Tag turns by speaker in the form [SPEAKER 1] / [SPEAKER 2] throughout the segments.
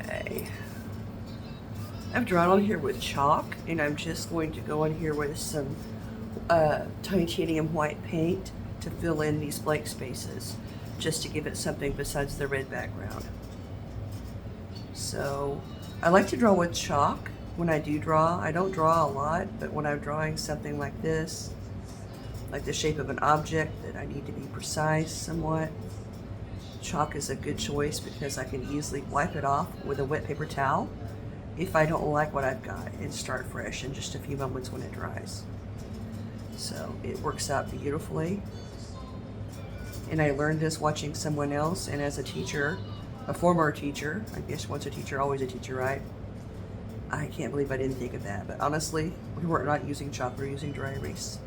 [SPEAKER 1] Okay. I've drawn on here with chalk, and I'm just going to go on here with some titanium white paint to fill in these blank spaces, just to give it something besides the red background. So I like to draw with chalk when I do draw. I don't draw a lot, but when I'm drawing something like this, like the shape of an object that I need to be precise somewhat, chalk is a good choice because I can easily wipe it off with a wet paper towel if I don't like what I've got and start fresh in just a few moments when it dries. So it works out beautifully. And I learned this watching someone else, and as a teacher, a former teacher, I guess once a teacher, always a teacher, right? I can't believe I didn't think of that, but honestly, we were not using chalk, we were using dry erase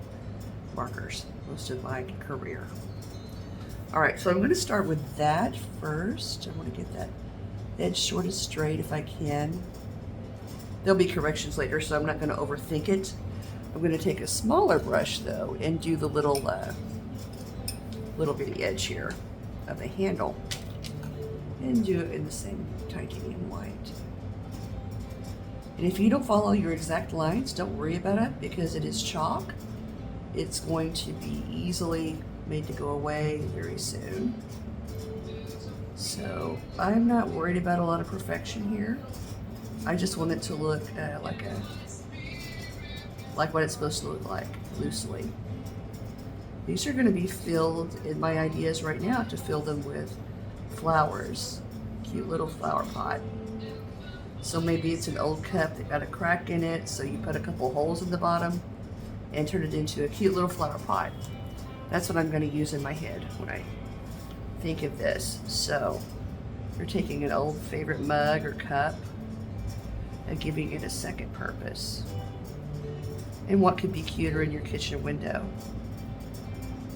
[SPEAKER 1] markers most of my career. All right, so I'm going to start with that first. I want to get that edge sort of straight if I can. There'll be corrections later, so I'm not going to overthink it. I'm going to take a smaller brush though and do the little bitty edge here of the handle, and do it in the same titanium white. And if you don't follow your exact lines, don't worry about it because it is chalk. It's going to be easily made to go away very soon. So I'm not worried about a lot of perfection here. I just want it to look like what it's supposed to look like, loosely. These are going to be filled, in my ideas right now, to fill them with flowers, cute little flower pot. So maybe it's an old cup that got a crack in it, so you put a couple holes in the bottom and turn it into a cute little flower pot. That's what I'm going to use in my head when I think of this. So you're taking an old favorite mug or cup and giving it a second purpose. And what could be cuter in your kitchen window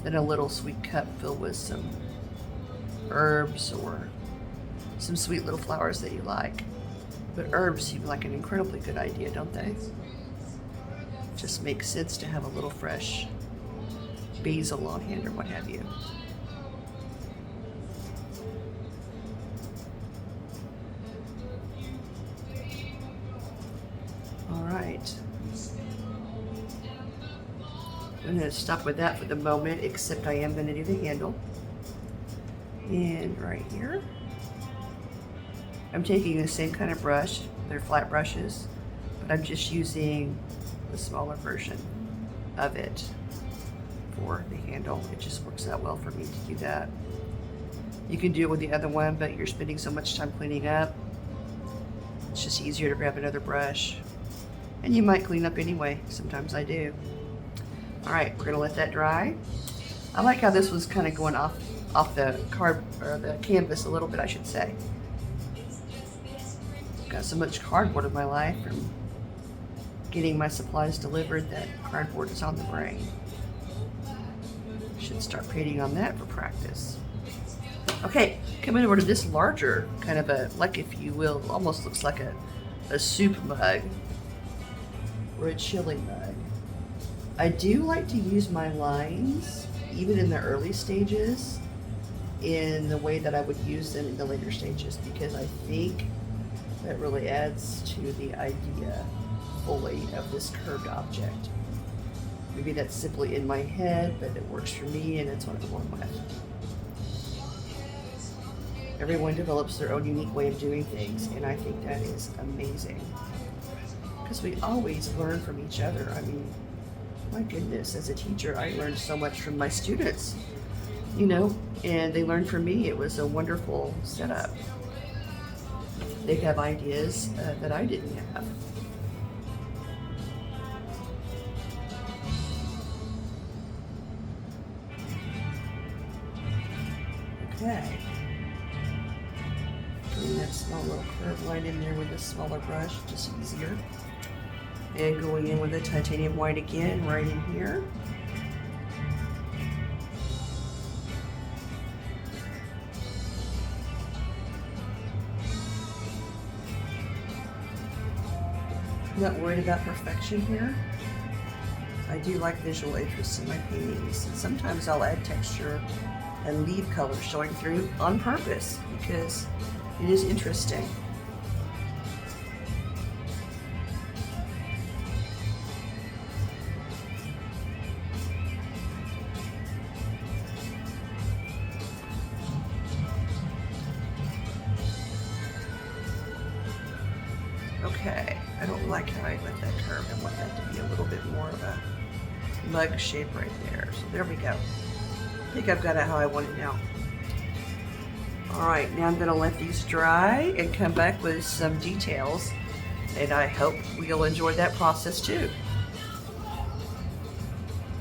[SPEAKER 1] than a little sweet cup filled with some herbs or some sweet little flowers that you like. But herbs seem like an incredibly good idea, don't they? Just makes sense to have a little fresh basil on hand or what have you. All right. I'm going to stop with that for the moment, except I am going to do the handle. And right here, I'm taking the same kind of brush. They're flat brushes, but I'm just using the smaller version of it for the handle. It just works out well for me to do that. You can do it with the other one, but you're spending so much time cleaning up. It's just easier to grab another brush. And you might clean up anyway. Sometimes I do. All right, we're gonna let that dry. I like how this was kind of going off the card or the canvas a little bit, I should say. Got so much cardboard in my life from getting my supplies delivered that cardboard is on the brain. Should start painting on that for practice. Okay, coming over to this larger kind of a, like if you will, almost looks like a soup mug or a chili mug. I do like to use my lines, even in the early stages, in the way that I would use them in the later stages, because I think that really adds to the idea fully of this curved object. Maybe that's simply in my head, but it works for me and it's what I'm going with. Everyone develops their own unique way of doing things, and I think that is amazing. Because we always learn from each other. I mean, my goodness, as a teacher, I learned so much from my students, you know, and they learned from me. It was a wonderful setup. They have ideas that I didn't have. Okay. Putting that small little curve line in there with a smaller brush, just easier. And going in with the titanium white again, right in here. I'm not worried about perfection here. I do like visual interests in my paintings, and sometimes I'll add texture and leave color showing through on purpose because it is interesting. Okay, I don't like how I let that curve. I want that to be a little bit more of a mug shape right there. So there we go. I think I've got it how I want it now. All right, now I'm gonna let these dry and come back with some details, and I hope you'll enjoy that process too.